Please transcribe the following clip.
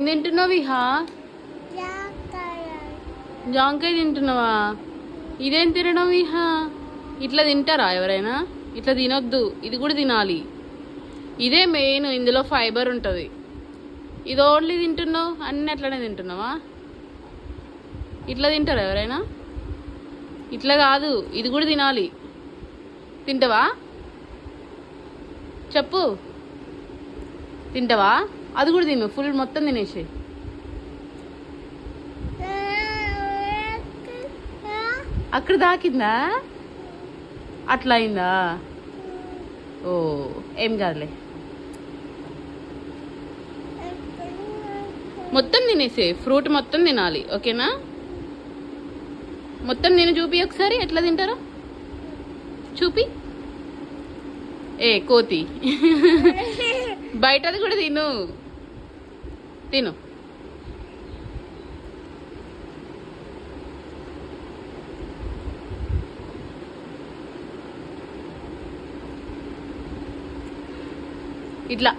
తింటున్నావు విహా? జాంకాయ తింటున్నావా? ఇదేం తినడం విహా? ఇట్లా తింటారా ఎవరైనా? ఇట్లా తినొద్దు, ఇది కూడా తినాలి. ఇదే మెయిన్, ఇందులో ఫైబర్ ఉంటుంది. ఇది ఓన్లీ తింటున్నావు, అన్నీ అట్లనే తింటున్నావా? ఇట్లా తింటారా ఎవరైనా? ఇట్లా కాదు, ఇది కూడా తినాలి. తింటావా చెప్పు? తింటావా? అది కూడా తిను, ఫుల్ మొత్తం తినేసి. అక్కడ దాకిందా? అట్లా అయిందా? ఓ ఏం కాదులే, మొత్తం తినేసే. ఫ్రూట్ మొత్తం తినాలి, ఓకేనా? మొత్తం నేను చూపి ఒకసారి ఎట్లా తింటారో చూపి. ఏ కోతి, బయటది కూడా తిను, తిను. ఇట్లా